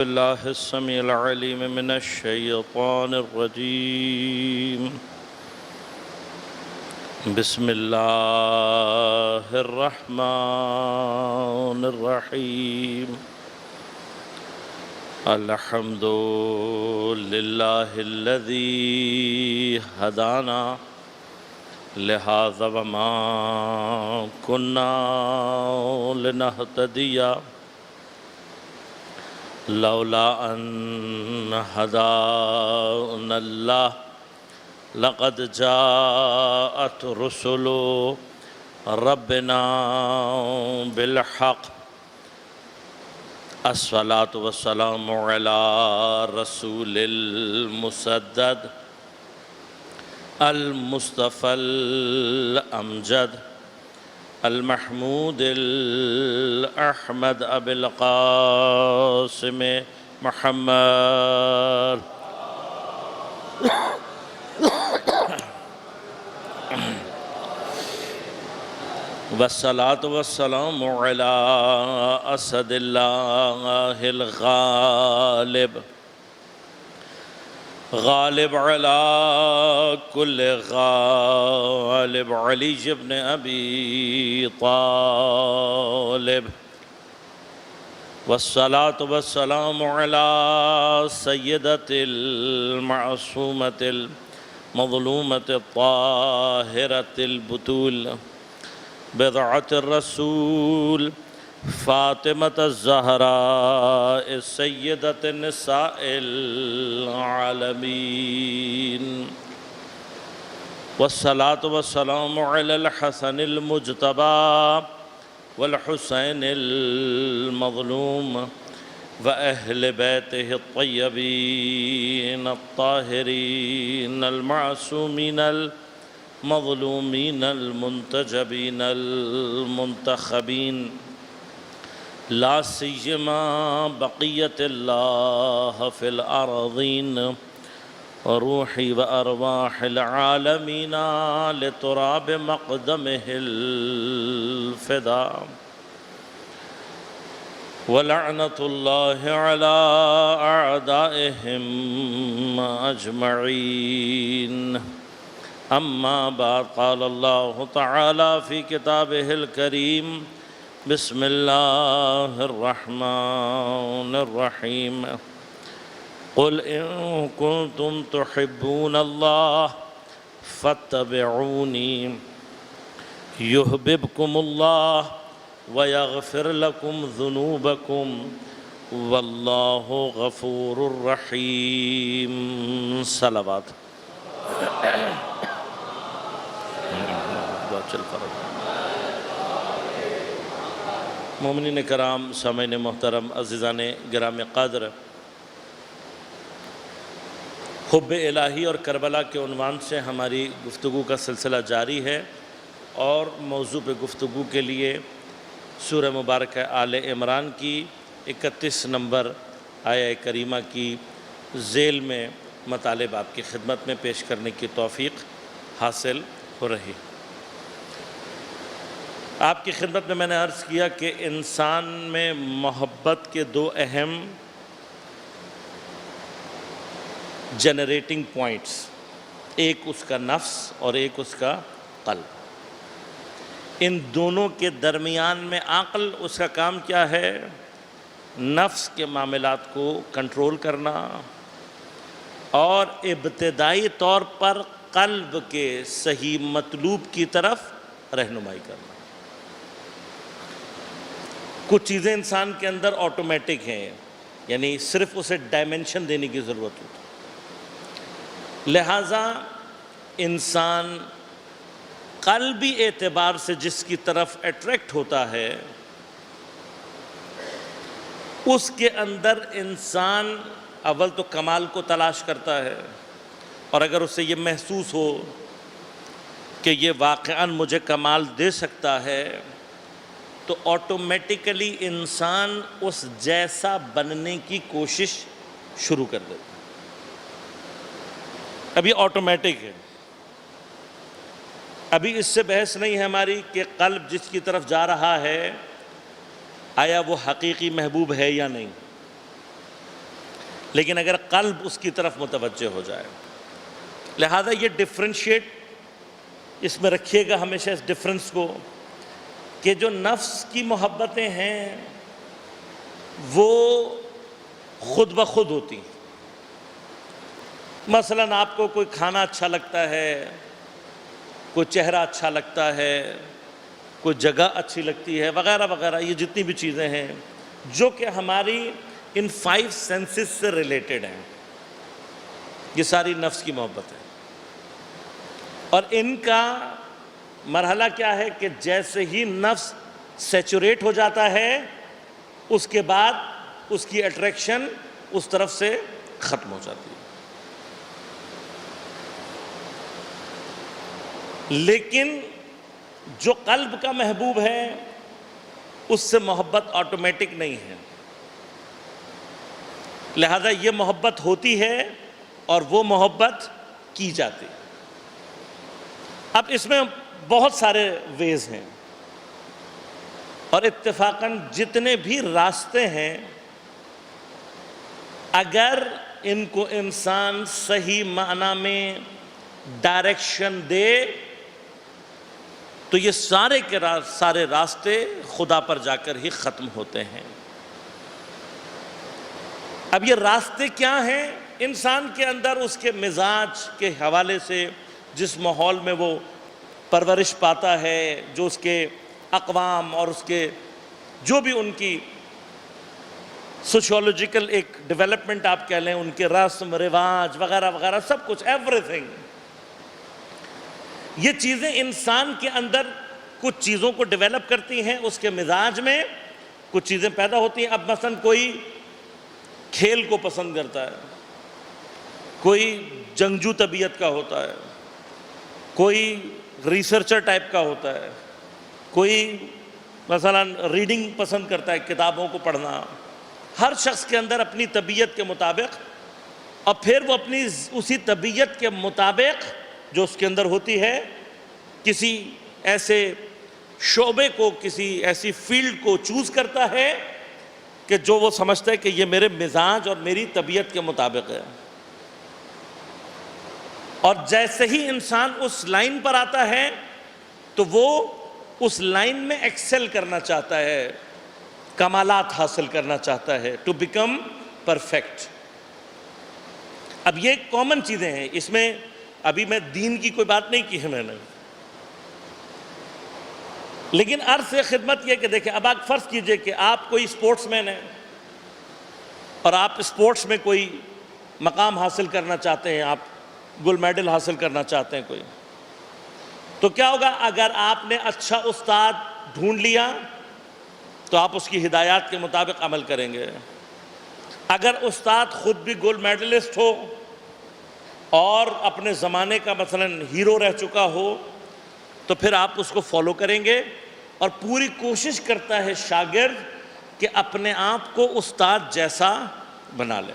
الله السميع العليم من الشيطان الرجيم. بسم الله الرحمن الرحيم. الحمد لله الذي هدانا لهذا وما كنا لنهتدي لولا أن هدانا الله لقد جاءت رسل ربنا بالحق. الصلاة والسلام على رسول المسدد المصطفى الأمجد المحمود الأحمد أبي القاسم محمد والصلاة والسلام على أسد الله الغالب غالب على كل غالب علي بن أبي طالب. والصلاة والسلام على سيدة المعصومة المظلومة الطاهرة البتول بضعة الرسول فاطمة الزهراء سيدة النساء العالمين. والصلاة والسلام على الحسن المجتبى والحسين المظلوم وأهل بيته الطيبين الطاهرين المعصومين المظلومين المنتجبين المنتخبين، لا سيما بقية الله في الأراضين، روحي وأرواح العالمين لتراب مقدمه الفداء. ولعنة الله على أعدائهم أجمعين. أما بعد، قال الله تعالى في كتابه الكريم: بسم الله الرحمن الرحيم. قل إن كنتم تحبون الله فاتبعوني يحببكم الله ويغفر لكم ذنوبكم والله غفور رحيم. صلوات. مومنین کرام، سامعین محترم، عزیزان گرام قدر، حب الہی اور کربلا کے عنوان سے ہماری گفتگو کا سلسلہ جاری ہے، اور موضوع پہ گفتگو کے لیے سورہ مبارکہ آل عمران کی 31 نمبر آیہ کریمہ کی ذیل میں مطالب آپ کی خدمت میں پیش کرنے کی توفیق حاصل ہو رہی. آپ کی خدمت میں نے عرض کیا کہ انسان میں محبت کے دو اہم جنریٹنگ پوائنٹس، ایک اس کا نفس اور ایک اس کا قلب. ان دونوں کے درمیان میں عقل، اس کا کام کیا ہے؟ نفس کے معاملات کو کنٹرول کرنا اور ابتدائی طور پر قلب کے صحیح مطلوب کی طرف رہنمائی کرنا. کچھ چیزیں انسان کے اندر آٹومیٹک ہیں، یعنی صرف اسے ڈائمنشن دینے کی ضرورت ہوتی ہے. لہٰذا انسان قلبی اعتبار سے جس کی طرف اٹریکٹ ہوتا ہے، اس کے اندر انسان اول تو کمال کو تلاش کرتا ہے، اور اگر اسے یہ محسوس ہو کہ یہ واقعاً مجھے کمال دے سکتا ہے، تو آٹومیٹیکلی انسان اس جیسا بننے کی کوشش شروع کر دیتا. اب یہ آٹومیٹک ہے. ابھی اس سے بحث نہیں ہے ہماری کہ قلب جس کی طرف جا رہا ہے آیا وہ حقیقی محبوب ہے یا نہیں. لیکن اگر قلب اس کی طرف متوجہ ہو جائے. لہذا یہ ڈفرینشیٹ اس میں رکھیے گا ہمیشہ اس ڈفرنس کو کہ جو نفس کی محبتیں ہیں وہ خود بخود ہوتی ہیں. مثلاً آپ کو کوئی کھانا اچھا لگتا ہے, کوئی چہرہ اچھا لگتا ہے, کوئی جگہ اچھی لگتی ہے وغیرہ وغیرہ, یہ جتنی بھی چیزیں ہیں جو کہ ہماری ان 5 سینسز سے ریلیٹڈ ہیں, یہ ساری نفس کی محبت ہے. اور ان کا مرحلہ کیا ہے کہ جیسے ہی نفس سیچوریٹ ہو جاتا ہے اس کے بعد اس کی اٹریکشن اس طرف سے ختم ہو جاتی ہے. لیکن جو قلب کا محبوب ہے اس سے محبت آٹومیٹک نہیں ہے, لہذا یہ محبت ہوتی ہے اور وہ محبت کی جاتی. اب اس میں بہت سارے ویز ہیں اور اتفاقاً جتنے بھی راستے ہیں اگر ان کو انسان صحیح معنی میں ڈائریکشن دے تو یہ سارے کے سارے راستے خدا پر جا کر ہی ختم ہوتے ہیں. اب یہ راستے کیا ہیں؟ انسان کے اندر اس کے مزاج کے حوالے سے, جس ماحول میں وہ پرورش پاتا ہے, جو اس کے اقوام اور اس کے جو بھی ان کی سوشیولوجیکل ایک ڈیولپمنٹ آپ کہہ لیں, ان کے رسم رواج وغیرہ وغیرہ سب کچھ, ایوری تھنگ, یہ چیزیں انسان کے اندر کچھ چیزوں کو ڈیولپ کرتی ہیں, اس کے مزاج میں کچھ چیزیں پیدا ہوتی ہیں. اب مثلا کوئی کھیل کو پسند کرتا ہے, کوئی جنگجو طبیعت کا ہوتا ہے, کوئی ریسرچر ٹائپ کا ہوتا ہے, کوئی مثلا ریڈنگ پسند کرتا ہے, کتابوں کو پڑھنا. ہر شخص کے اندر اپنی طبیعت کے مطابق, اور پھر وہ اپنی اسی طبیعت کے مطابق جو اس کے اندر ہوتی ہے کسی ایسے شعبے کو, کسی ایسی فیلڈ کو چوز کرتا ہے کہ جو وہ سمجھتا ہے کہ یہ میرے مزاج اور میری طبیعت کے مطابق ہے. اور جیسے ہی انسان اس لائن پر آتا ہے تو وہ اس لائن میں ایکسل کرنا چاہتا ہے, کمالات حاصل کرنا چاہتا ہے, ٹو بیکم پرفیکٹ. اب یہ کامن چیزیں ہیں, اس میں ابھی میں دین کی کوئی بات نہیں کی ہے میں نے, لیکن عرض خدمت یہ کہ دیکھیں, اب آپ فرض کیجئے کہ آپ کوئی اسپورٹس مین ہیں اور آپ اسپورٹس میں کوئی مقام حاصل کرنا چاہتے ہیں, آپ گولڈ میڈل حاصل کرنا چاہتے ہیں کوئی, تو کیا ہوگا اگر آپ نے اچھا استاد ڈھونڈ لیا تو آپ اس کی ہدایات کے مطابق عمل کریں گے. اگر استاد خود بھی گولڈ میڈلسٹ ہو اور اپنے زمانے کا مثلا ہیرو رہ چکا ہو تو پھر آپ اس کو فالو کریں گے, اور پوری کوشش کرتا ہے شاگرد کہ اپنے آپ کو استاد جیسا بنا لے.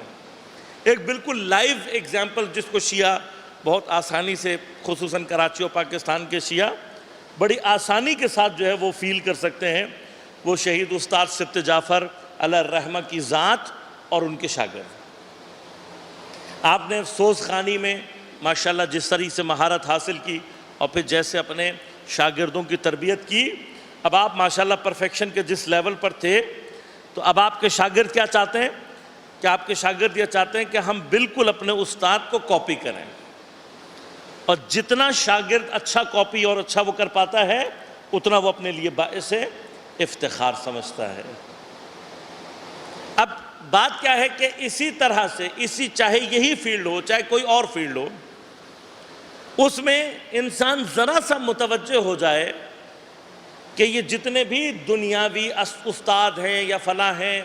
ایک بالکل لائیو ایگزامپل جس کو شیعہ بہت آسانی سے, خصوصاً کراچی اور پاکستان کے شیعہ بڑی آسانی کے ساتھ جو ہے وہ فیل کر سکتے ہیں, وہ شہید استاد سبط جعفر علیہ الرحمہ کی ذات اور ان کے شاگرد. آپ نے افسوس خانی میں ماشاءاللہ جس طرح سے مہارت حاصل کی اور پھر جیسے اپنے شاگردوں کی تربیت کی, اب آپ ماشاءاللہ پرفیکشن کے جس لیول پر تھے, تو اب آپ کے شاگرد کیا چاہتے ہیں کہ آپ کے شاگرد یہ چاہتے ہیں کہ ہم بالکل اپنے استاد کو کاپی کریں, اور جتنا شاگرد اچھا کاپی اور اچھا وہ کر پاتا ہے اتنا وہ اپنے لیے باعث افتخار سمجھتا ہے. اب بات کیا ہے کہ اسی طرح سے, چاہے یہی فیلڈ ہو چاہے کوئی اور فیلڈ ہو, اس میں انسان ذرا سا متوجہ ہو جائے کہ یہ جتنے بھی دنیاوی استاد ہیں یا فلاں ہیں,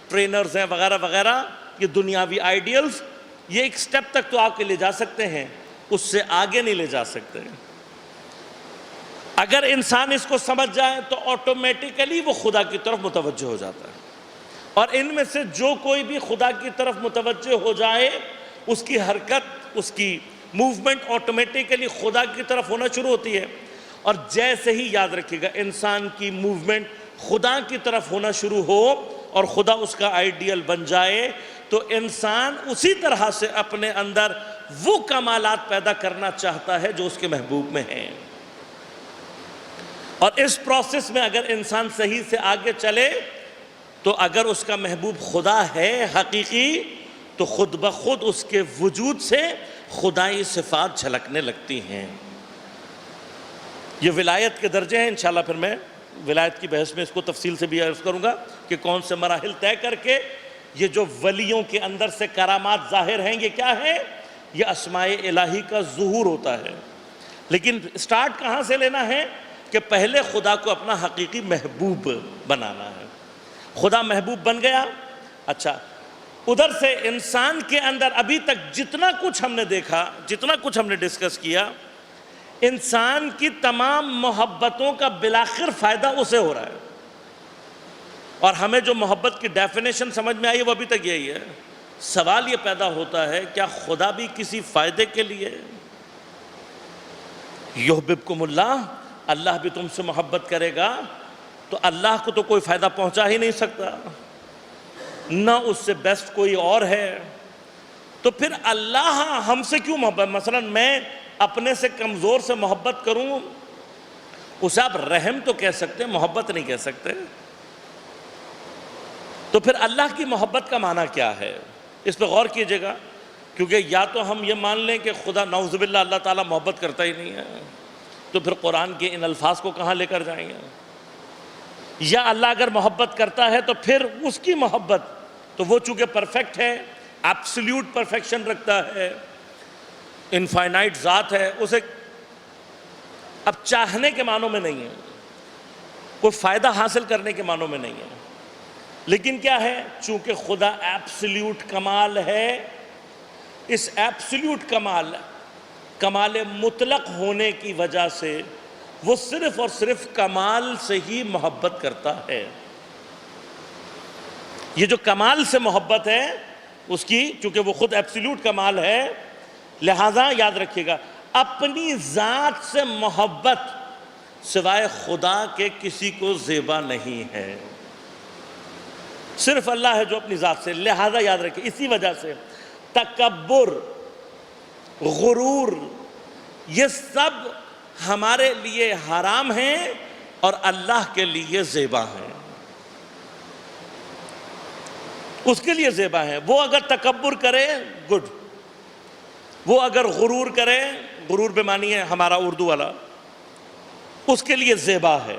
ٹرینرز ہیں وغیرہ وغیرہ, یہ دنیاوی آئیڈیلز یہ ایک سٹیپ تک تو آپ کے لے جا سکتے ہیں, اس سے آگے نہیں لے جا سکتے. اگر انسان اس کو سمجھ جائے تو آٹومیٹیکلی وہ خدا کی طرف متوجہ ہو جاتا ہے. اور ان میں سے جو کوئی بھی خدا کی طرف متوجہ ہو جائے اس کی حرکت, اس کی موومنٹ آٹومیٹیکلی خدا کی طرف ہونا شروع ہوتی ہے. اور جیسے ہی, یاد رکھیے گا, انسان کی موومنٹ خدا کی طرف ہونا شروع ہو اور خدا اس کا آئیڈیل بن جائے تو انسان اسی طرح سے اپنے اندر وہ کمالات پیدا کرنا چاہتا ہے جو اس کے محبوب میں ہیں، اور اس پروسیس میں اگر انسان صحیح سے آگے چلے تو اگر اس کا محبوب خدا ہے حقیقی تو خود بخود اس کے وجود سے خدائی صفات جھلکنے لگتی ہیں۔ یہ ولایت کے درجے ہیں، انشاءاللہ پھر میں ولایت کی بحث میں اس کو تفصیل سے بھی عرض کروں گا کہ کون سے مراحل طے کر کے یہ جو ولیوں کے اندر سے کرامات ظاہر ہیں یہ کیا ہے، یہ اسماء الہی کا ظہور ہوتا ہے۔ لیکن سٹارٹ کہاں سے لینا ہے کہ پہلے خدا کو اپنا حقیقی محبوب بنانا ہے۔ خدا محبوب بن گیا، اچھا ادھر سے انسان کے اندر ابھی تک جتنا کچھ ہم نے دیکھا، جتنا کچھ ہم نے ڈسکس کیا، انسان کی تمام محبتوں کا بالآخر فائدہ اسے ہو رہا ہے، اور ہمیں جو محبت کی ڈیفینیشن سمجھ میں آئی وہ ابھی تک یہی ہے۔ سوال یہ پیدا ہوتا ہے کیا خدا بھی کسی فائدے کے لیے؟ یحببکم اللہ، اللہ بھی تم سے محبت کرے گا تو اللہ کو تو کوئی فائدہ پہنچا ہی نہیں سکتا، نہ اس سے بیسٹ کوئی اور ہے، تو پھر اللہ ہم سے کیوں محبت؟ مثلا میں اپنے سے کمزور سے محبت کروں، اسے آپ رحم تو کہہ سکتے، محبت نہیں کہہ سکتے، تو پھر اللہ کی محبت کا معنی کیا ہے؟ اس پہ غور کیجئے گا، کیونکہ یا تو ہم یہ مان لیں کہ خدا نعوذ باللہ اللہ تعالیٰ محبت کرتا ہی نہیں ہے، تو پھر قرآن کے ان الفاظ کو کہاں لے کر جائیں گے؟ یا اللہ اگر محبت کرتا ہے تو پھر اس کی محبت تو وہ چونکہ پرفیکٹ ہے، ایبسلیوٹ پرفیکشن رکھتا ہے، انفائنائٹ ذات ہے، اسے اب چاہنے کے معنوں میں نہیں ہے، کوئی فائدہ حاصل کرنے کے معنوں میں نہیں ہے، لیکن کیا ہے؟ چونکہ خدا ایبسلیوٹ کمال ہے، اس ایبسلیوٹ کمال مطلق ہونے کی وجہ سے وہ صرف اور صرف کمال سے ہی محبت کرتا ہے۔ یہ جو کمال سے محبت ہے اس کی، چونکہ وہ خود ایبسلیوٹ کمال ہے، لہذا یاد رکھیے گا اپنی ذات سے محبت سوائے خدا کے کسی کو زیبا نہیں ہے، صرف اللہ ہے جو اپنی ذات سے، لہذا یاد رکھیں اسی وجہ سے تکبر، غرور، یہ سب ہمارے لیے حرام ہیں اور اللہ کے لیے زیبا ہیں، اس کے لیے زیبا ہیں۔ وہ اگر تکبر کرے گڈ، وہ اگر غرور کرے، غرور بے معنی ہے ہمارا اردو والا، اس کے لیے زیبا ہے۔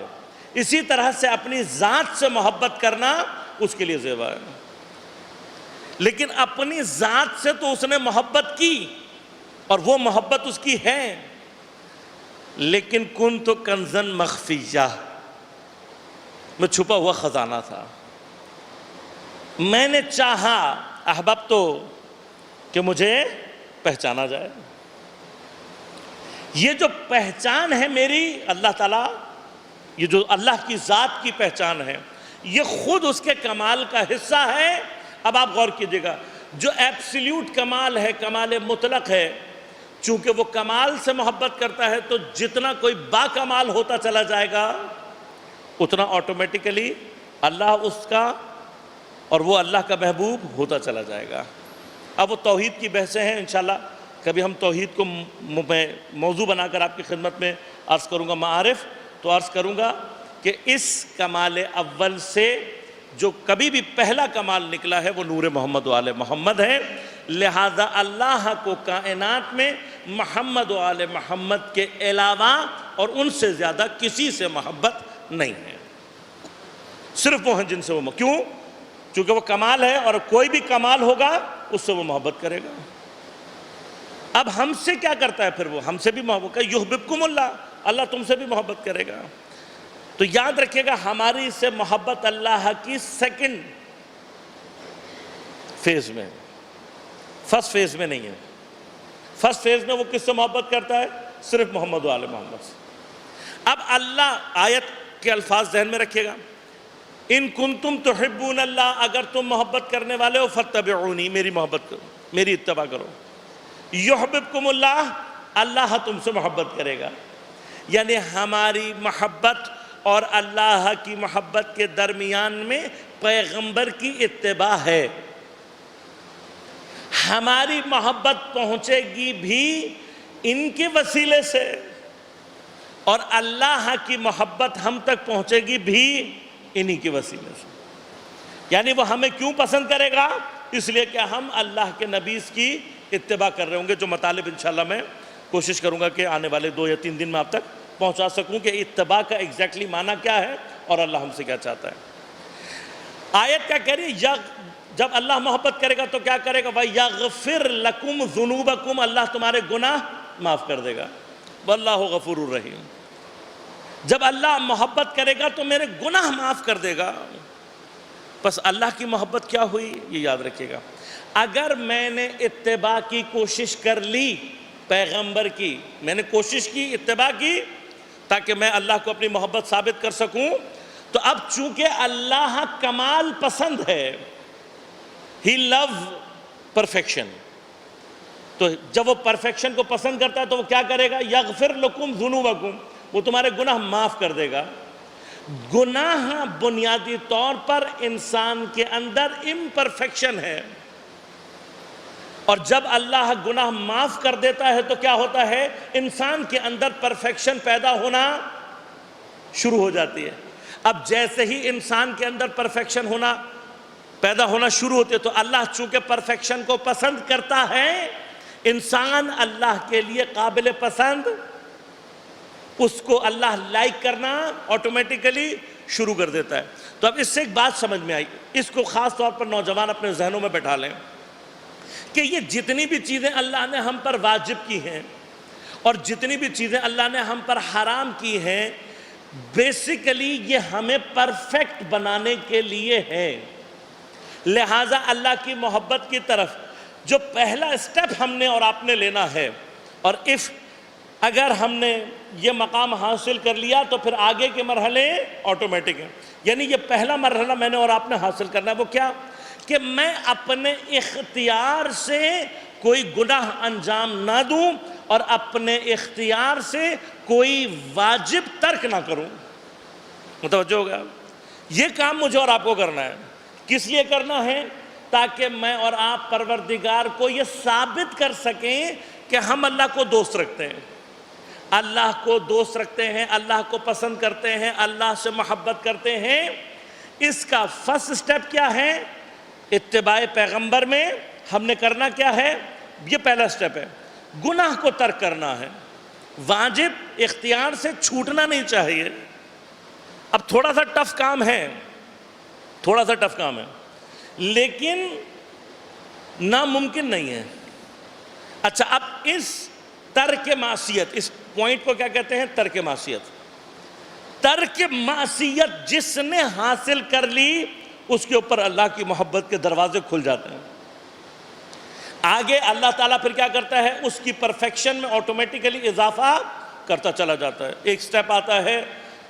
اسی طرح سے اپنی ذات سے محبت کرنا اس کے لیے زیبا ہے، لیکن اپنی ذات سے تو اس نے محبت کی اور وہ محبت اس کی ہے، لیکن کنت کنزا مخفیہ، میں چھپا ہوا خزانہ تھا، میں نے چاہا، احببت کہ مجھے پہچانا جائے۔ یہ جو پہچان ہے میری اللہ تعالیٰ، یہ جو اللہ کی ذات کی پہچان ہے، یہ خود اس کے کمال کا حصہ ہے۔ اب آپ غور کیجئے گا، جو ایبسلیوٹ کمال ہے، کمال مطلق ہے، چونکہ وہ کمال سے محبت کرتا ہے تو جتنا کوئی با کمال ہوتا چلا جائے گا اتنا آٹومیٹیکلی اللہ اس کا اور وہ اللہ کا محبوب ہوتا چلا جائے گا۔ اب وہ توحید کی بحثیں ہیں، انشاءاللہ کبھی ہم توحید کو موضوع بنا کر آپ کی خدمت میں عرض کروں گا، معارف تو عرض کروں گا کہ اس کمال اول سے جو کبھی بھی پہلا کمال نکلا ہے وہ نور محمد و آل محمد ہے، لہذا اللہ کو کائنات میں محمد و آل محمد کے علاوہ اور ان سے زیادہ کسی سے محبت نہیں ہے، صرف وہ ہیں جن سے وہ کیوں؟ چونکہ وہ کمال ہے اور کوئی بھی کمال ہوگا اس سے وہ محبت کرے گا۔ اب ہم سے کیا کرتا ہے پھر؟ وہ ہم سے بھی محبت کرے، یحببکم اللہ، اللہ تم سے بھی محبت کرے گا۔ تو یاد رکھیے گا ہماری سے محبت اللہ کی سیکنڈ فیز میں، فرسٹ فیز میں نہیں ہے۔ فرسٹ فیز میں وہ کس سے محبت کرتا ہے؟ صرف محمد و آل محمد سے۔ اب اللہ، آیت کے الفاظ ذہن میں رکھیے گا، ان کنتم تحبون اللہ، اگر تم محبت کرنے والے ہو فاتبعونی، میری محبت کرو، میری اتباع کرو، یحببکم اللہ، اللہ تم سے محبت کرے گا۔ یعنی ہماری محبت اور اللہ کی محبت کے درمیان میں پیغمبر کی اتباع ہے، ہماری محبت پہنچے گی بھی ان کے وسیلے سے، اور اللہ کی محبت ہم تک پہنچے گی بھی انہی کے وسیلے سے۔ یعنی وہ ہمیں کیوں پسند کرے گا؟ اس لیے کہ ہم اللہ کے نبی کی اتباع کر رہے ہوں گے، جو مطالب انشاءاللہ میں کوشش کروں گا کہ آنے والے 2 یا 3 دن میں آپ تک پہنچا سکوں کہ اتباع کا ایگزیکٹلی معنی کیا ہے اور اللہ ہم سے کیا چاہتا ہے۔ آیت کیا کہہ رہی ہے؟ جب اللہ محبت کرے گا تو کیا کرے گا؟ وَيَغْفِرْ لَكُمْ ذُنُوبَكُمْ، اللہ تمہارے گناہ معاف کر دے گا، وَاللَّهُ غَفُورٌ الرحیم۔ جب اللہ محبت کرے گا تو میرے گناہ معاف کر دے گا۔ بس اللہ کی محبت کیا ہوئی یہ یاد رکھیے گا۔ اگر میں نے اتباع کی کوشش کر لی پیغمبر کی، میں نے کوشش کی، اتباع کی، تاکہ میں اللہ کو اپنی محبت ثابت کر سکوں، تو اب چونکہ اللہ کمال پسند ہے، He love perfection، تو جب وہ پرفیکشن کو پسند کرتا ہے تو وہ کیا کرے گا؟ یغفر لکم ذنوبکم، وہ تمہارے گناہ معاف کر دے گا۔ گناہ بنیادی طور پر انسان کے اندر امپرفیکشن ہے، اور جب اللہ گناہ معاف کر دیتا ہے تو کیا ہوتا ہے؟ انسان کے اندر پرفیکشن پیدا ہونا شروع ہو جاتی ہے۔ اب جیسے ہی انسان کے اندر پرفیکشن پیدا ہونا شروع ہوتی ہے تو اللہ چونکہ پرفیکشن کو پسند کرتا ہے، انسان اللہ کے لیے قابل پسند، اس کو اللہ لائک کرنا آٹومیٹیکلی شروع کر دیتا ہے۔ تو اب اس سے ایک بات سمجھ میں آئی، اس کو خاص طور پر نوجوان اپنے ذہنوں میں بٹھا لیں کہ یہ جتنی بھی چیزیں اللہ نے ہم پر واجب کی ہیں اور جتنی بھی چیزیں اللہ نے ہم پر حرام کی ہیں، بیسیکلی یہ ہمیں پرفیکٹ بنانے کے لیے ہے۔ لہٰذا اللہ کی محبت کی طرف جو پہلا سٹیپ ہم نے اور آپ نے لینا ہے، اور اگر ہم نے یہ مقام حاصل کر لیا تو پھر آگے کے مرحلے آٹومیٹک ہیں۔ یعنی یہ پہلا مرحلہ میں نے اور آپ نے حاصل کرنا ہے، وہ کیا؟ کہ میں اپنے اختیار سے کوئی گناہ انجام نہ دوں اور اپنے اختیار سے کوئی واجب ترک نہ کروں۔ متوجہ ہوگا؟ یہ کام مجھے اور آپ کو کرنا ہے۔ کس لیے کرنا ہے؟ تاکہ میں اور آپ پروردگار کو یہ ثابت کر سکیں کہ ہم اللہ کو دوست رکھتے ہیں، اللہ کو دوست رکھتے ہیں، اللہ کو پسند کرتے ہیں، اللہ سے محبت کرتے ہیں۔ اس کا فرسٹ سٹیپ کیا ہے؟ اتباع پیغمبر میں ہم نے کرنا کیا ہے؟ یہ پہلا سٹیپ ہے، گناہ کو ترک کرنا ہے، واجب اختیار سے چھوٹنا نہیں چاہیے۔ اب تھوڑا سا ٹف کام ہے، لیکن ناممکن نہیں ہے۔ اچھا، اب اس ترک معصیت، اس پوائنٹ کو کیا کہتے ہیں؟ ترک معصیت۔ ترک معصیت جس نے حاصل کر لی اس کے اوپر اللہ کی محبت کے دروازے کھل جاتے ہیں۔ آگے اللہ تعالیٰ پھر کیا کرتا ہے؟ اس کی پرفیکشن میں آٹومیٹیکلی اضافہ کرتا چلا جاتا ہے۔ ایک سٹیپ آتا ہے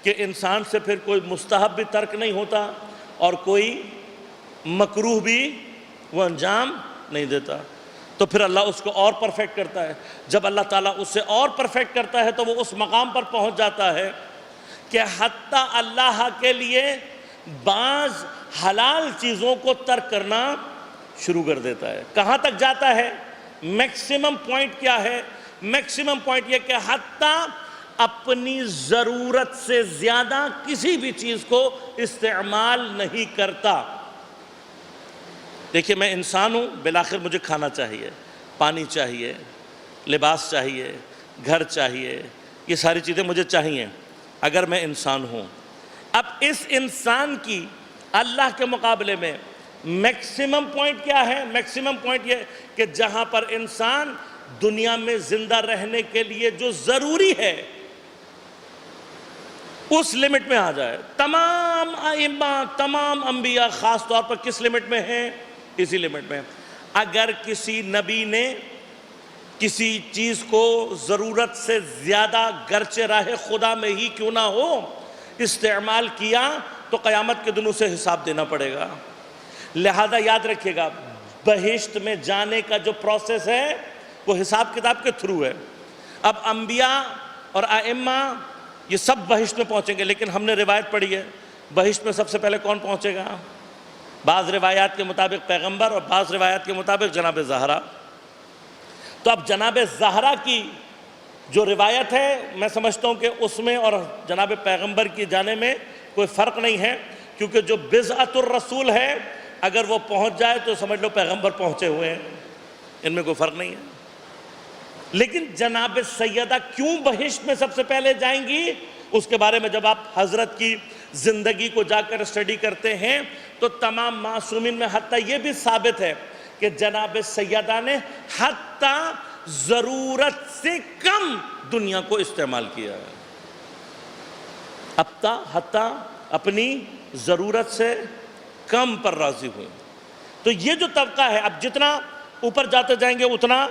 کہ انسان سے پھر کوئی مستحب بھی ترک نہیں ہوتا اور کوئی مکروہ بھی وہ انجام نہیں دیتا، تو پھر اللہ اس کو اور پرفیکٹ کرتا ہے۔ جب اللہ تعالیٰ اس سے اور پرفیکٹ کرتا ہے تو وہ اس مقام پر پہنچ جاتا ہے کہ حتیٰ اللہ کے لیے بعض حلال چیزوں کو ترک کرنا شروع کر دیتا ہے۔ کہاں تک جاتا ہے؟ میکسیمم پوائنٹ کیا ہے؟ میکسیمم پوائنٹ یہ کہ حتیٰ اپنی ضرورت سے زیادہ کسی بھی چیز کو استعمال نہیں کرتا۔ دیکھیے، میں انسان ہوں، بالآخر مجھے کھانا چاہیے، پانی چاہیے، لباس چاہیے، گھر چاہیے، یہ ساری چیزیں مجھے چاہیے اگر میں انسان ہوں۔ اب اس انسان کی اللہ کے مقابلے میں میکسیمم پوائنٹ کیا ہے؟ میکسیمم پوائنٹ یہ کہ جہاں پر انسان دنیا میں زندہ رہنے کے لیے جو ضروری ہے اس لمٹ میں آ جائے۔ تمام ائمہ، تمام انبیاء خاص طور پر کس لمٹ میں ہیں؟ اسی لمٹ میں۔ اگر کسی نبی نے کسی چیز کو ضرورت سے زیادہ گرچہ راہ خدا میں ہی کیوں نہ ہو استعمال کیا تو قیامت کے دن اسے حساب دینا پڑے گا۔ لہذا یاد رکھیے گا، بہشت میں جانے کا جو پروسیس ہے وہ حساب کتاب کے تھرو ہے۔ اب انبیاء اور ائمہ یہ سب بہشت میں پہنچیں گے، لیکن ہم نے روایت پڑھی ہے بہشت میں سب سے پہلے کون پہنچے گا؟ بعض روایات کے مطابق پیغمبر اور بعض روایات کے مطابق جناب زہرا۔ تو اب جناب زہرا کی جو روایت ہے میں سمجھتا ہوں کہ اس میں اور جناب پیغمبر کی جانے میں کوئی فرق نہیں ہے، کیونکہ جو بضعۃ الرسول ہے اگر وہ پہنچ جائے تو سمجھ لو پیغمبر پہنچے ہوئے ہیں، ان میں کوئی فرق نہیں ہے۔ لیکن جناب سیدہ کیوں بہشت میں سب سے پہلے جائیں گی، اس کے بارے میں جب آپ حضرت کی زندگی کو جا کر اسٹڈی کرتے ہیں تو تمام معصومین میں حتیٰ یہ بھی ثابت ہے کہ جناب سیدہ نے حتیٰ ضرورت سے کم دنیا کو استعمال کیا ہے، حتیٰ اپنی ضرورت سے کم پر راضی ہوئے۔ تو یہ جو طبقہ ہے، اب جتنا اوپر جاتے جائیں گے اتنا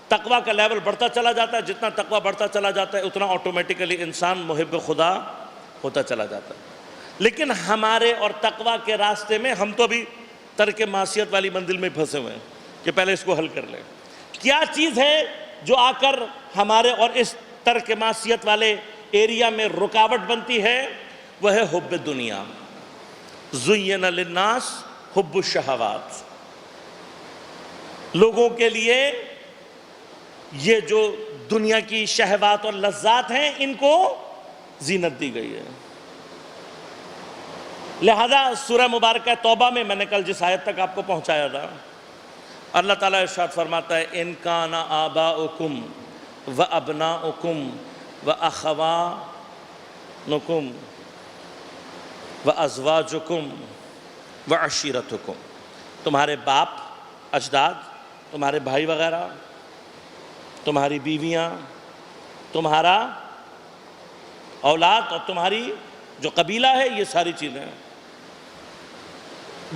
تقویٰ کا لیول بڑھتا چلا جاتا ہے، جتنا تقویٰ بڑھتا چلا جاتا ہے اتنا آٹومیٹیکلی انسان محب خدا ہوتا چلا جاتا ہے۔ لیکن ہمارے اور تقویٰ کے راستے میں ہم تو ابھی ترک معصیت والی منزل میں پھنسے ہوئے ہیں کہ پہلے اس کو حل کر لیں۔ کیا چیز ہے جو آ کر ہمارے اور اس ترک معصیت والے ایریا میں رکاوٹ بنتی ہے؟ وہ ہے حب دنیا۔ زین للناس حب الشہوات، لوگوں کے لیے یہ جو دنیا کی شہوات اور لذات ہیں ان کو زینت دی گئی ہے۔ لہذا سورہ مبارکہ توبہ میں نے کل جس آیت تک آپ کو پہنچایا تھا، اللہ تعالیٰ ارشاد فرماتا ہے ان کان آباؤکم و ابناؤکم و اخوانکم و ازواجکم و عشیرتکم، تمہارے باپ اجداد، تمہارے بھائی وغیرہ، تمہاری بیویاں، تمہارا اولاد اور تمہاری جو قبیلہ ہے، یہ ساری چیزیں۔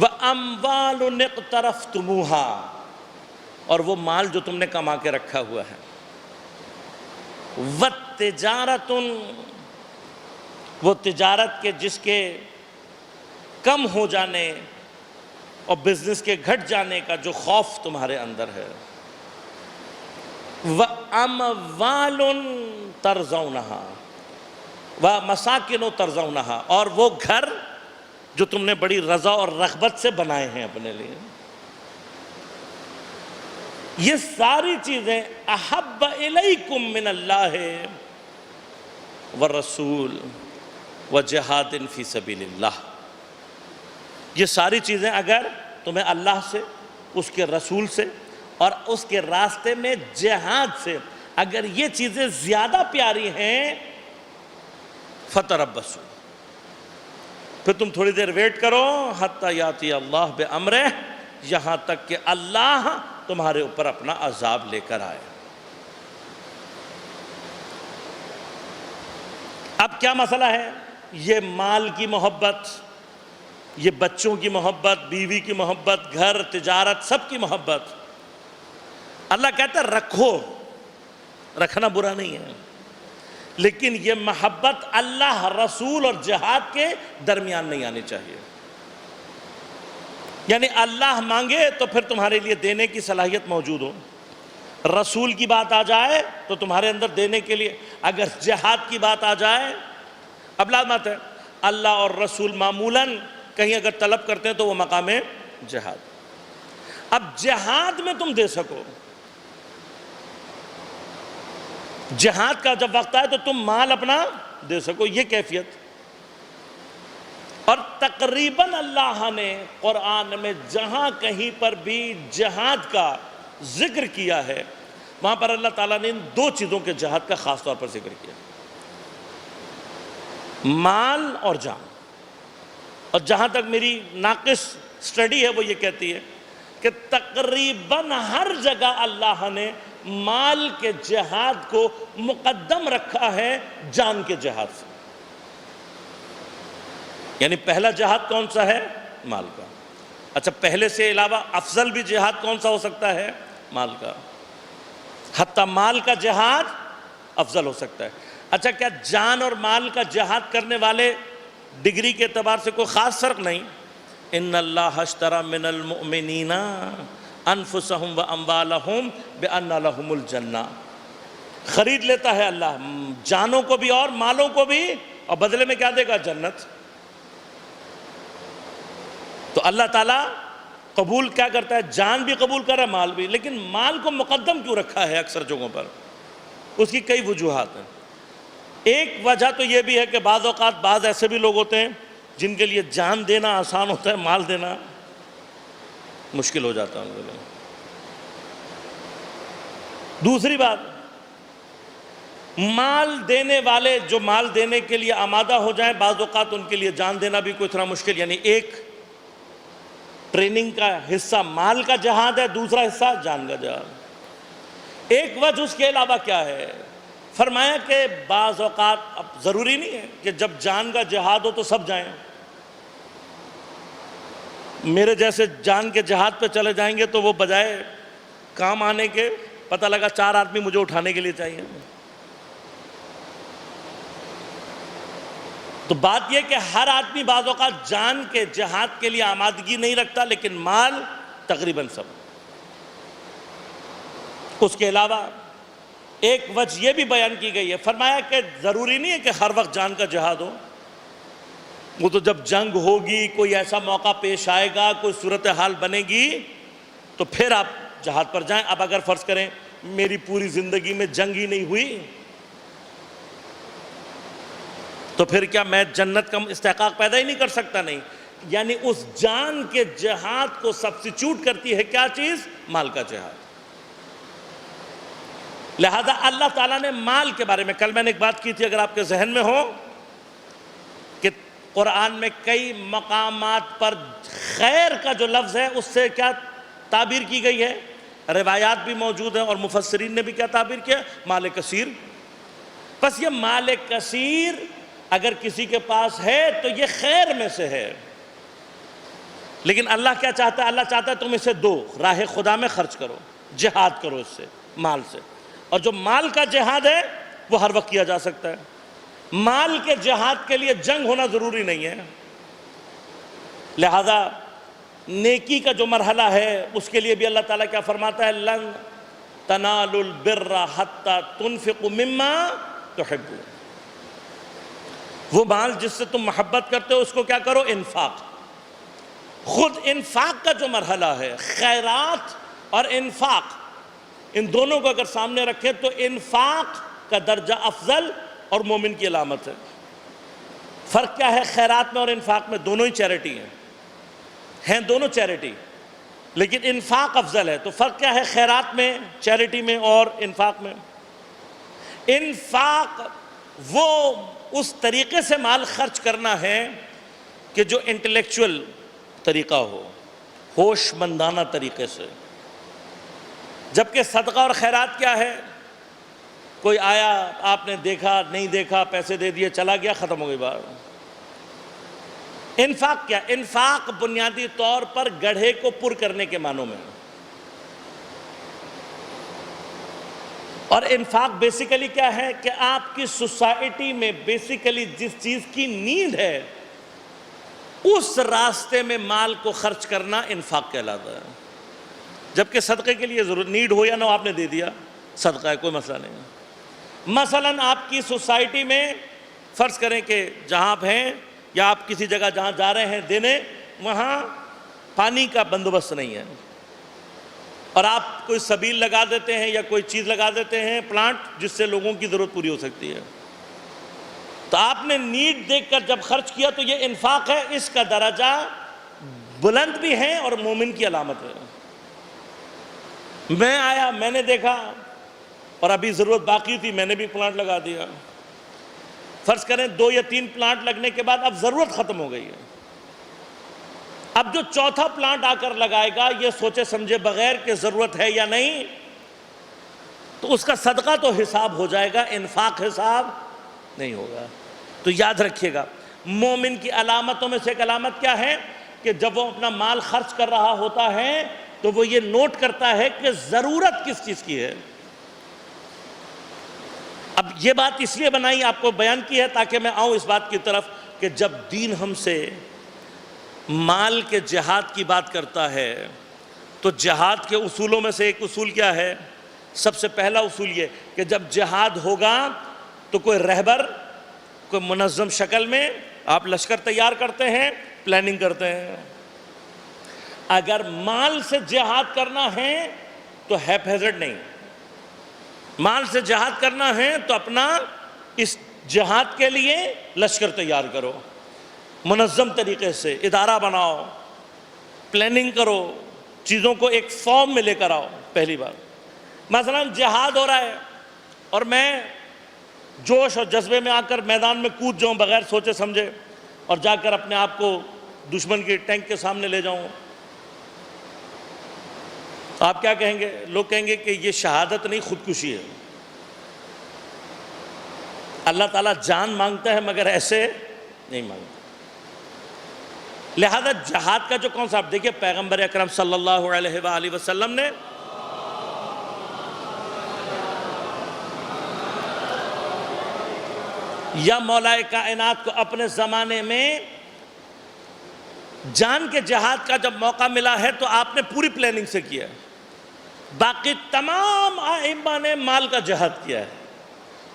وَأَمْوَالٌ اقْتَرَفْتُمُوهَا، اور وہ مال جو تم نے کما کے رکھا ہوا ہے۔ وَالتِّجَارَةٌ، وہ تجارت کے جس کے کم ہو جانے اور بزنس کے گھٹ جانے کا جو خوف تمہارے اندر ہے۔ وَأَمْوَالٌ تَرْضَوْنَهَا وَمَسَاكِنُ تَرْضَوْنَهَا، اور وہ گھر جو تم نے بڑی رضا اور رغبت سے بنائے ہیں اپنے لیے۔ یہ ساری چیزیں احب الیکم من اللہ والرسول وجہاد فی سبیل اللہ، یہ ساری چیزیں اگر تمہیں اللہ سے، اس کے رسول سے اور اس کے راستے میں جہاد سے اگر یہ چیزیں زیادہ پیاری ہیں، فتربصوا، پھر تم تھوڑی دیر ویٹ کرو، حتی یاتی اللہ بامرہ، یہاں تک کہ اللہ تمہارے اوپر اپنا عذاب لے کر آئے۔ اب کیا مسئلہ ہے؟ یہ مال کی محبت، یہ بچوں کی محبت، بیوی کی محبت، گھر، تجارت، سب کی محبت، اللہ کہتا ہے رکھو، رکھنا برا نہیں ہے، لیکن یہ محبت اللہ، رسول اور جہاد کے درمیان نہیں آنی چاہیے۔ یعنی اللہ مانگے تو پھر تمہارے لیے دینے کی صلاحیت موجود ہو، رسول کی بات آ جائے تو تمہارے اندر دینے کے لیے، اگر جہاد کی بات آ جائے، اب لازمت ہے اللہ اور رسول معمولاً کہیں اگر طلب کرتے ہیں تو وہ مقام جہاد۔ اب جہاد میں تم دے سکو، جہاد کا جب وقت آئے تو تم مال اپنا دے سکو، یہ کیفیت۔ اور تقریباً اللہ نے قرآن میں جہاں کہیں پر بھی جہاد کا ذکر کیا ہے وہاں پر اللہ تعالیٰ نے ان دو چیزوں کے جہاد کا خاص طور پر ذکر کیا، مال اور جان۔ اور جہاں تک میری ناقص سٹڈی ہے وہ یہ کہتی ہے کہ تقریباً ہر جگہ اللہ نے مال کے جہاد کو مقدم رکھا ہے جان کے جہاد سے۔ یعنی پہلا جہاد کون سا ہے؟ مال کا۔ اچھا، پہلے سے علاوہ افضل بھی جہاد کون سا ہو سکتا ہے؟ مال کا۔ حتیٰ مال کا جہاد افضل ہو سکتا ہے۔ اچھا، کیا جان اور مال کا جہاد کرنے والے ڈگری کے اعتبار سے کوئی خاص فرق نہیں؟ ان اللہ اشتری من المؤمنین انفسہم واموالہم بان لہم الجنہ، خرید لیتا ہے اللہ جانوں کو بھی اور مالوں کو بھی، اور بدلے میں کیا دے گا؟ جنت۔ تو اللہ تعالیٰ قبول کیا کرتا ہے؟ جان بھی قبول کر رہا ہے، مال بھی، لیکن مال کو مقدم کیوں رکھا ہے اکثر جگہوں پر؟ اس کی کئی وجوہات ہیں۔ ایک وجہ تو یہ بھی ہے کہ بعض اوقات بعض ایسے بھی لوگ ہوتے ہیں جن کے لیے جان دینا آسان ہوتا ہے، مال دینا مشکل ہو جاتا ہے ان کے لیے۔ دوسری بات، مال دینے والے جو مال دینے کے لیے آمادہ ہو جائیں، بعض اوقات ان کے لیے جان دینا بھی کوئی اتنا مشکل، یعنی ایک ٹریننگ کا حصہ مال کا جہاد ہے، دوسرا حصہ جان کا جہاد۔ ایک وجہ اس کے علاوہ کیا ہے؟ فرمایا کہ بعض اوقات اب ضروری نہیں ہے کہ جب جان کا جہاد ہو تو سب جائیں۔ میرے جیسے جان کے جہاد پہ چلے جائیں گے تو وہ بجائے کام آنے کے پتہ لگا 4 آدمی مجھے اٹھانے کے لیے چاہیے۔ تو بات یہ کہ ہر آدمی بعض اوقات جان کے جہاد کے لیے آمادگی نہیں رکھتا، لیکن مال تقریباً سب۔ اس کے علاوہ ایک وجہ یہ بھی بیان کی گئی ہے، فرمایا کہ ضروری نہیں ہے کہ ہر وقت جان کا جہاد ہو، وہ تو جب جنگ ہوگی، کوئی ایسا موقع پیش آئے گا، کوئی صورتحال بنے گی تو پھر آپ جہاد پر جائیں۔ اب اگر فرض کریں میری پوری زندگی میں جنگ ہی نہیں ہوئی تو پھر کیا میں جنت کا استحقاق پیدا ہی نہیں کر سکتا؟ نہیں، یعنی اس جان کے جہاد کو سبسٹیچیوٹ کرتی ہے کیا چیز؟ مال کا جہاد۔ لہذا اللہ تعالیٰ نے مال کے بارے میں، کل میں نے ایک بات کی تھی اگر آپ کے ذہن میں ہو، کہ قرآن میں کئی مقامات پر خیر کا جو لفظ ہے اس سے کیا تعبیر کی گئی ہے؟ روایات بھی موجود ہیں اور مفسرین نے بھی کیا تعبیر کیا؟ مال کثیر۔ بس یہ مال کثیر اگر کسی کے پاس ہے تو یہ خیر میں سے ہے، لیکن اللہ کیا چاہتا ہے؟ اللہ چاہتا ہے تم اسے دو، راہ خدا میں خرچ کرو، جہاد کرو اس سے، مال سے۔ اور جو مال کا جہاد ہے وہ ہر وقت کیا جا سکتا ہے، مال کے جہاد کے لیے جنگ ہونا ضروری نہیں ہے۔ لہذا نیکی کا جو مرحلہ ہے اس کے لیے بھی اللہ تعالیٰ کیا فرماتا ہے؟ لن تنالوا البر حتی تنفقوا مما تحبون۔ وہ مال جس سے تم محبت کرتے ہو اس کو کیا کرو؟ انفاق۔ خود انفاق کا جو مرحلہ ہے، خیرات اور انفاق، ان دونوں کو اگر سامنے رکھیں تو انفاق کا درجہ افضل اور مومن کی علامت ہے۔ فرق کیا ہے خیرات میں اور انفاق میں؟ دونوں ہی چیریٹی ہیں دونوں چیریٹی، لیکن انفاق افضل ہے۔ تو فرق کیا ہے خیرات میں، چیریٹی میں اور انفاق میں؟ انفاق وہ اس طریقے سے مال خرچ کرنا ہے کہ جو انٹلیکچول طریقہ ہو، ہوش مندانہ طریقے سے، جبکہ صدقہ اور خیرات کیا ہے؟ کوئی آیا، آپ نے دیکھا نہیں دیکھا، پیسے دے دیے، چلا گیا، ختم ہو گئی بات۔ انفاق کیا؟ انفاق بنیادی طور پر گڑھے کو پر کرنے کے معنوں میں، اور انفاق بیسیکلی کیا ہے کہ آپ کی سوسائٹی میں بیسیکلی جس چیز کی نیڈ ہے اس راستے میں مال کو خرچ کرنا انفاق کہلاتا ہے۔ جبکہ صدقے کے لیے ضرورت، نیڈ ہو یا نہ ہو، آپ نے دے دیا، صدقہ ہے، کوئی مسئلہ نہیں ہے۔ مثلاً آپ کی سوسائٹی میں فرض کریں کہ جہاں آپ ہیں یا آپ کسی جگہ جہاں جا رہے ہیں دینے، وہاں پانی کا بندوبست نہیں ہے، اور آپ کوئی سبیل لگا دیتے ہیں یا کوئی چیز لگا دیتے ہیں، پلانٹ، جس سے لوگوں کی ضرورت پوری ہو سکتی ہے، تو آپ نے نیڈ دیکھ کر جب خرچ کیا تو یہ انفاق ہے۔ اس کا درجہ بلند بھی ہے اور مومن کی علامت ہے۔ میں آیا، میں نے دیکھا اور ابھی ضرورت باقی تھی، میں نے بھی پلانٹ لگا دیا۔ فرض کریں 2 یا 3 پلانٹ لگنے کے بعد اب ضرورت ختم ہو گئی ہے، اب جو چوتھا پلانٹ آ کر لگائے گا یہ سوچے سمجھے بغیر کہ ضرورت ہے یا نہیں، تو اس کا صدقہ تو حساب ہو جائے گا، انفاق حساب نہیں ہوگا۔ تو یاد رکھیے گا، مومن کی علامتوں میں سے ایک علامت کیا ہے کہ جب وہ اپنا مال خرچ کر رہا ہوتا ہے تو وہ یہ نوٹ کرتا ہے کہ ضرورت کس چیز کی ہے۔ اب یہ بات اس لیے بنائی، آپ کو بیان کی ہے تاکہ میں آؤں اس بات کی طرف کہ جب دین ہم سے مال کے جہاد کی بات کرتا ہے تو جہاد کے اصولوں میں سے ایک اصول کیا ہے؟ سب سے پہلا اصول یہ کہ جب جہاد ہوگا تو کوئی رہبر، کوئی منظم شکل میں آپ لشکر تیار کرتے ہیں، پلاننگ کرتے ہیں، اگر مال سے جہاد کرنا ہے تو ہیپ ہیزرڈ نہیں، مال سے جہاد کرنا ہے تو اپنا اس جہاد کے لیے لشکر تیار کرو، منظم طریقے سے ادارہ بناؤ، پلاننگ کرو، چیزوں کو ایک فارم میں لے کر آؤ۔ پہلی بات، مثلا جہاد ہو رہا ہے اور میں جوش اور جذبے میں آ کر میدان میں کود جاؤں بغیر سوچے سمجھے اور جا کر اپنے آپ کو دشمن کی ٹینک کے سامنے لے جاؤں، آپ کیا کہیں گے؟ لوگ کہیں گے کہ یہ شہادت نہیں، خودکشی ہے۔ اللہ تعالیٰ جان مانگتا ہے مگر ایسے نہیں مانگتا۔ لہذا جہاد کا جو کانسیپٹ دیکھیے، پیغمبر اکرم صلی اللہ علیہ وآلہ وسلم نے یا مولا کائنات کو اپنے زمانے میں جان کے جہاد کا جب موقع ملا ہے تو آپ نے پوری پلاننگ سے کیا ہے۔ باقی تمام ائمہ نے مال کا جہاد کیا ہے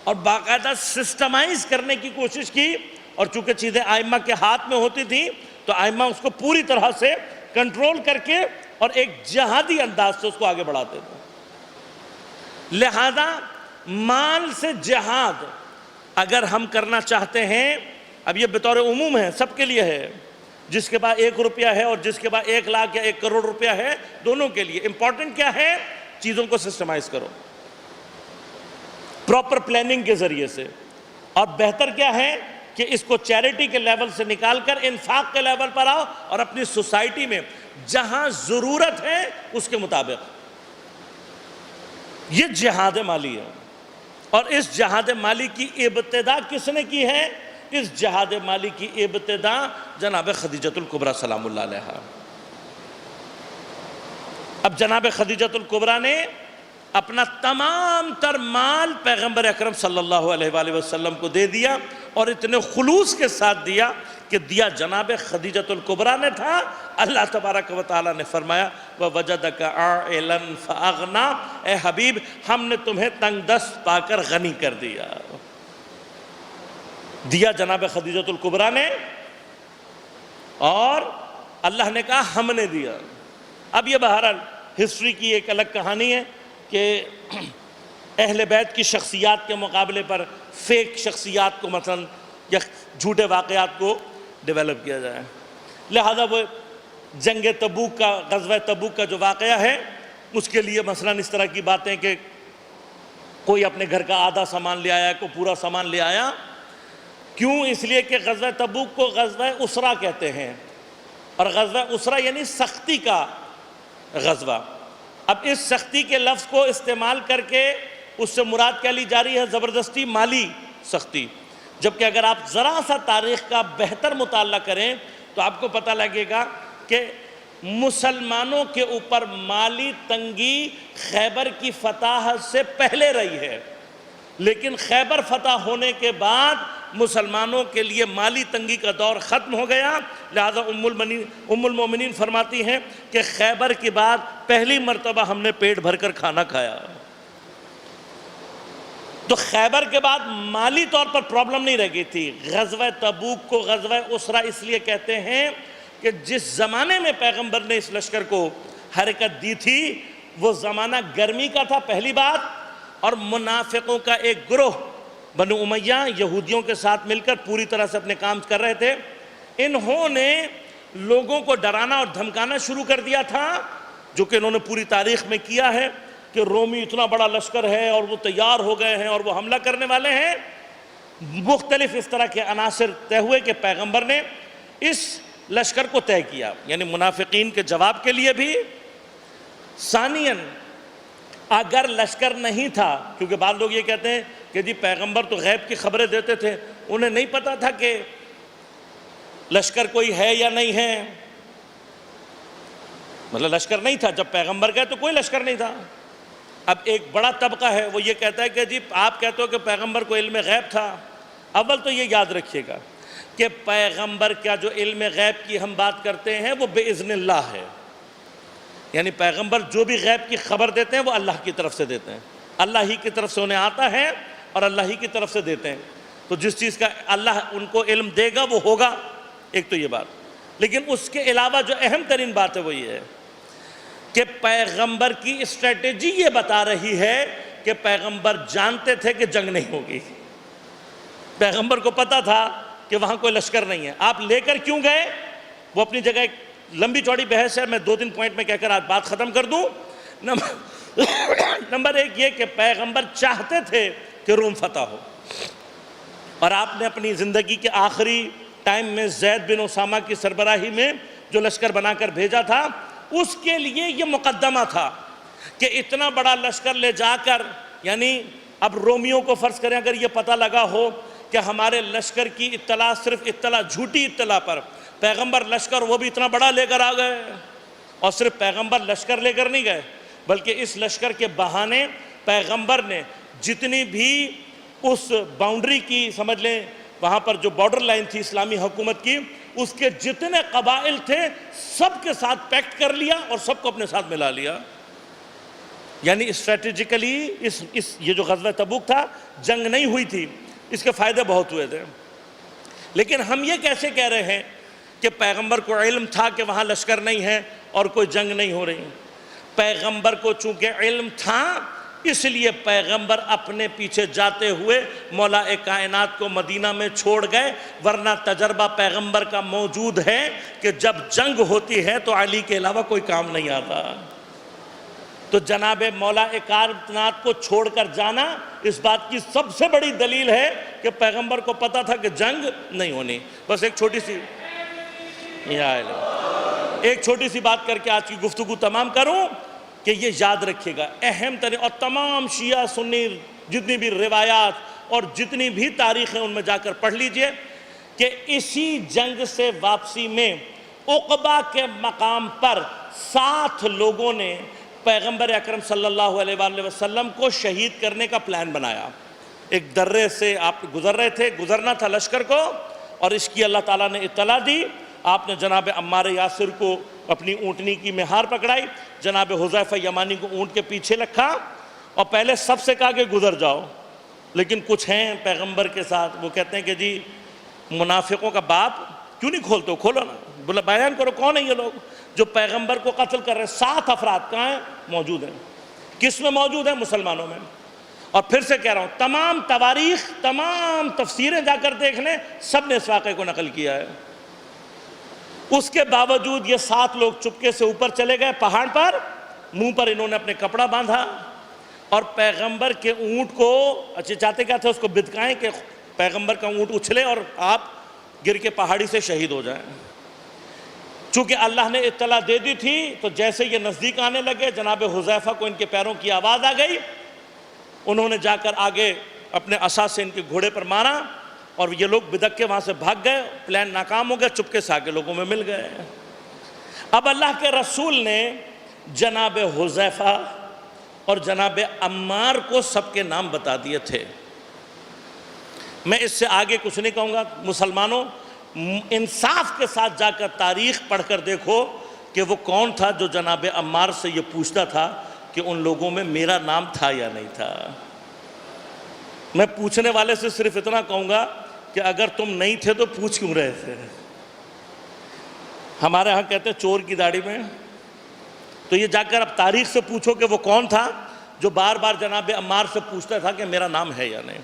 اور باقاعدہ سسٹمائز کرنے کی کوشش کی، اور چونکہ چیزیں ائمہ کے ہاتھ میں ہوتی تھیں تو ائمہ اس کو پوری طرح سے کنٹرول کر کے اور ایک جہادی انداز سے اس کو آگے بڑھاتے تھے۔ لہذا مال سے جہاد اگر ہم کرنا چاہتے ہیں، اب یہ بطور عموم ہے، سب کے لیے ہے، جس کے پاس 1 روپیہ ہے اور جس کے پاس 1 لاکھ یا 1 کروڑ روپیہ ہے، دونوں کے لیے امپورٹنٹ کیا ہے؟ چیزوں کو سسٹمائز کرو پراپر پلاننگ کے ذریعے سے، اور بہتر کیا ہے کہ اس کو چیریٹی کے لیول سے نکال کر انفاق کے لیول پر آؤ اور اپنی سوسائٹی میں جہاں ضرورت ہے اس کے مطابق۔ یہ جہاد مالی ہے، اور اس جہاد مالی کی ابتدا کس نے کی ہے؟ اس جہاد مالی کی ابتدا جناب خدیجۃ الکبریٰ سلام اللہ علیہا۔ اب جناب خدیجۃ الکبریٰ نے اپنا تمام تر مال پیغمبر اکرم صلی اللہ علیہ وآلہ وسلم کو دے دیا، اور اتنے خلوص کے ساتھ دیا کہ دیا جناب خدیجۃ الکبریٰ نے تھا۔ اللہ تبارک و تعالیٰ نے فرمایا وَوَجَدَكَ عَائِلًا فَأَغْنَىٰ، اے حبیب ہم نے تمہیں تنگ دست پا کر غنی کر دیا۔ دیا جناب خدیجۃ الکبریٰ نے، اور اللہ نے کہا ہم نے دیا۔ اب یہ بہرحال ہسٹری کی ایک الگ کہانی ہے کہ اہل بیت کی شخصیات کے مقابلے پر فیک شخصیات کو مثلا یا جھوٹے واقعات کو ڈیولپ کیا جائے۔ لہذا وہ جنگ تبوک کا، غزوہ تبوک کا جو واقعہ ہے، اس کے لیے مثلا اس طرح کی باتیں کہ کوئی اپنے گھر کا آدھا سامان لے آیا، کوئی پورا سامان لے آیا۔ کیوں؟ اس لیے کہ غزوہ تبوک کو غزوہ اسرا کہتے ہیں، اور غزوہ اسرا یعنی سختی کا غزوہ۔ اب اس سختی کے لفظ کو استعمال کر کے اس سے مراد کیا لی جا رہی ہے؟ زبردستی مالی سختی۔ جبکہ اگر آپ ذرا سا تاریخ کا بہتر مطالعہ کریں تو آپ کو پتہ لگے گا کہ مسلمانوں کے اوپر مالی تنگی خیبر کی فتح سے پہلے رہی ہے، لیکن خیبر فتح ہونے کے بعد مسلمانوں کے لیے مالی تنگی کا دور ختم ہو گیا۔ لہذا ام المومنین فرماتی ہیں کہ خیبر کے بعد پہلی مرتبہ ہم نے پیٹ بھر کر کھانا کھایا۔ تو خیبر کے بعد مالی طور پر پرابلم نہیں رہ گئی تھی۔ غزوہ تبوک کو غزوہ اسرا اس لیے کہتے ہیں کہ جس زمانے میں پیغمبر نے اس لشکر کو حرکت دی تھی وہ زمانہ گرمی کا تھا، پہلی بات، اور منافقوں کا ایک گروہ بنو امیہ یہودیوں کے ساتھ مل کر پوری طرح سے اپنے کام کر رہے تھے۔ انہوں نے لوگوں کو ڈرانا اور دھمکانا شروع کر دیا تھا، جو کہ انہوں نے پوری تاریخ میں کیا ہے کہ رومی اتنا بڑا لشکر ہے اور وہ تیار ہو گئے ہیں اور وہ حملہ کرنے والے ہیں۔ مختلف اس طرح کے عناصر طے ہوئے کہ پیغمبر نے اس لشکر کو طے کیا، یعنی منافقین کے جواب کے لیے بھی۔ ثانیاً اگر لشکر نہیں تھا، کیونکہ بعض لوگ یہ کہتے ہیں کہ جی پیغمبر تو غیب کی خبریں دیتے تھے، انہیں نہیں پتا تھا کہ لشکر کوئی ہے یا نہیں ہے، مطلب لشکر نہیں تھا جب پیغمبر گئے تو کوئی لشکر نہیں تھا۔ اب ایک بڑا طبقہ ہے وہ یہ کہتا ہے کہ جی آپ کہتے ہو کہ پیغمبر کو علم غیب تھا۔ اول تو یہ یاد رکھیے گا کہ پیغمبر کا جو علم غیب کی ہم بات کرتے ہیں وہ بِإِذْنِ اللہ ہے، یعنی پیغمبر جو بھی غیب کی خبر دیتے ہیں وہ اللہ کی طرف سے دیتے ہیں، اللہ ہی کی طرف سے انہیں آتا ہے اور اللہ ہی کی طرف سے دیتے ہیں۔ تو جس چیز کا اللہ ان کو علم دے گا وہ ہوگا، ایک تو یہ بات۔ لیکن اس کے علاوہ جو اہم ترین بات ہے وہ یہ ہے کہ پیغمبر کی اسٹریٹجی یہ بتا رہی ہے کہ پیغمبر جانتے تھے کہ جنگ نہیں ہوگی. پیغمبر کو پتا تھا کہ وہاں کوئی لشکر نہیں ہے. آپ لے کر کیوں گئے وہ اپنی جگہ ایک لمبی چوڑی بحث ہے, میں 2-3 پوائنٹ میں کہہ کر آج بات ختم کر دوں. نمبر 1 یہ کہ پیغمبر چاہتے تھے کہ روم فتح ہو, اور آپ نے اپنی زندگی کے آخری ٹائم میں زید بن اسامہ کی سربراہی میں جو لشکر بنا کر بھیجا تھا, اس کے لیے یہ مقدمہ تھا کہ اتنا بڑا لشکر لے جا کر, یعنی اب رومیوں کو فرض کریں اگر یہ پتہ لگا ہو کہ ہمارے لشکر کی اطلاع صرف جھوٹی اطلاع پر پیغمبر لشکر وہ بھی اتنا بڑا لے کر آ گئے, اور صرف پیغمبر لشکر لے کر نہیں گئے بلکہ اس لشکر کے بہانے پیغمبر نے جتنی بھی اس باؤنڈری کی, سمجھ لیں وہاں پر جو بارڈر لائن تھی اسلامی حکومت کی, اس کے جتنے قبائل تھے سب کے ساتھ پیکٹ کر لیا اور سب کو اپنے ساتھ ملا لیا. یعنی اسٹریٹجیکلی یہ جو غزوہ تبوک تھا, جنگ نہیں ہوئی تھی, اس کے فائدے بہت ہوئے تھے. لیکن ہم یہ کیسے کہہ رہے ہیں کہ پیغمبر کو علم تھا کہ وہاں لشکر نہیں ہے اور کوئی جنگ نہیں ہو رہی؟ پیغمبر کو چونکہ علم تھا اس لیے پیغمبر اپنے پیچھے جاتے ہوئے مولا کائنات کو مدینہ میں چھوڑ گئے, ورنہ تجربہ پیغمبر کا موجود ہے کہ جب جنگ ہوتی ہے تو علی کے علاوہ کوئی کام نہیں آتا. تو جناب مولا کائنات کو چھوڑ کر جانا اس بات کی سب سے بڑی دلیل ہے کہ پیغمبر کو پتا تھا کہ جنگ نہیں ہونی. بس ایک چھوٹی سی بات کر کے آج کی گفتگو تمام کروں کہ یہ یاد رکھیے گا, اہم ترین, اور تمام شیعہ سنی جتنی بھی روایات اور جتنی بھی تاریخیں ان میں جا کر پڑھ لیجئے کہ اسی جنگ سے واپسی میں عقبہ کے مقام پر 7 لوگوں نے پیغمبر اکرم صلی اللہ علیہ وآلہ وسلم کو شہید کرنے کا پلان بنایا. ایک درے سے آپ گزر رہے تھے, گزرنا تھا لشکر کو, اور اس کی اللہ تعالیٰ نے اطلاع دی. آپ نے جناب عمار یاسر کو اپنی اونٹنی کی مہار پکڑائی, جناب حذیفہ یمانی کو اونٹ کے پیچھے رکھا اور پہلے سب سے کہا کہ گزر جاؤ. لیکن کچھ ہیں پیغمبر کے ساتھ, وہ کہتے ہیں کہ جی منافقوں کا باپ کیوں نہیں کھولتے ہو, کھولو نا, بولا بیان کرو کون ہیں یہ لوگ جو پیغمبر کو قتل کر رہے ہیں. 7 افراد کہاں ہیں؟ موجود ہیں. کس میں موجود ہیں؟ مسلمانوں میں. اور پھر سے کہہ رہا ہوں, تمام تواریخ, تمام تفسیریں جا کر دیکھ لیں, سب نے اس واقعے کو نقل کیا ہے. اس کے باوجود یہ 7 لوگ چپکے سے اوپر چلے گئے پہاڑ پر, منہ پر انہوں نے اپنے کپڑا باندھا اور پیغمبر کے اونٹ کو چاہتے کیا تھے, اس کو بدکائیں کہ پیغمبر کا اونٹ اچھلے اور آپ گر کے پہاڑی سے شہید ہو جائیں. چونکہ اللہ نے اطلاع دے دی تھی تو جیسے یہ نزدیک آنے لگے, جناب حذیفہ کو ان کے پیروں کی آواز آ گئی, انہوں نے جا کر آگے اپنے عصا سے ان کے گھوڑے پر مارا اور یہ لوگ بدک کے وہاں سے بھاگ گئے. پلان ناکام ہو گیا, چپکے سے آگے لوگوں میں مل گئے. اب اللہ کے رسول نے جناب حذیفہ اور جناب عمار کو سب کے نام بتا دیے تھے. میں اس سے آگے کچھ نہیں کہوں گا. مسلمانوں, انصاف کے ساتھ جا کر تاریخ پڑھ کر دیکھو کہ وہ کون تھا جو جناب عمار سے یہ پوچھتا تھا کہ ان لوگوں میں میرا نام تھا یا نہیں تھا. میں پوچھنے والے سے صرف اتنا کہوں گا کہ اگر تم نہیں تھے تو پوچھ کیوں رہے تھے. ہمارے ہاں کہتے ہیں چور کی داڑھی میں. تو یہ جا کر اب تاریخ سے پوچھو کہ وہ کون تھا جو بار بار جناب عمار سے پوچھتا تھا کہ میرا نام ہے یا نہیں.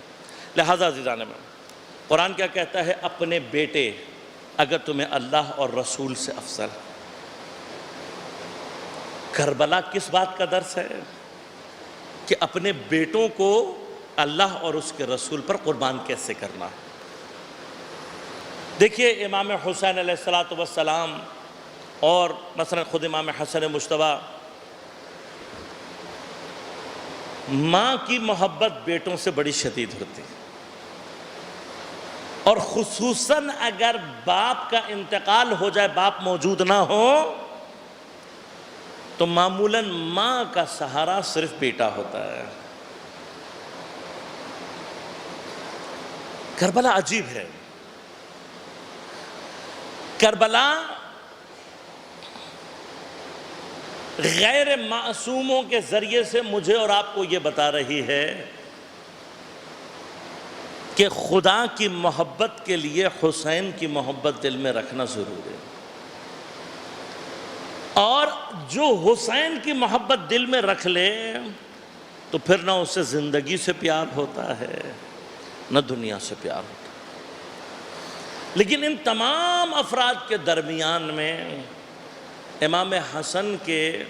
لہذا عزیزان میں, قرآن کیا کہتا ہے, اپنے بیٹے اگر تمہیں اللہ اور رسول سے افضل. کربلا کس بات کا درس ہے کہ اپنے بیٹوں کو اللہ اور اس کے رسول پر قربان کیسے کرنا. دیکھیے امام حسین علیہ السلام اور مثلا خود امام حسن مجتبی, ماں کی محبت بیٹوں سے بڑی شدید ہوتی, اور خصوصاً اگر باپ کا انتقال ہو جائے, باپ موجود نہ ہو, تو معمولاً ماں کا سہارا صرف بیٹا ہوتا ہے. کربلا عجیب ہے. کربلا غیر معصوموں کے ذریعے سے مجھے اور آپ کو یہ بتا رہی ہے کہ خدا کی محبت کے لیے حسین کی محبت دل میں رکھنا ضروری ہے. اور جو حسین کی محبت دل میں رکھ لے تو پھر نہ اسے زندگی سے پیار ہوتا ہے نہ دنیا سے پیار ہوتا ہے۔ لیکن ان تمام افراد کے درمیان میں امام حسن کے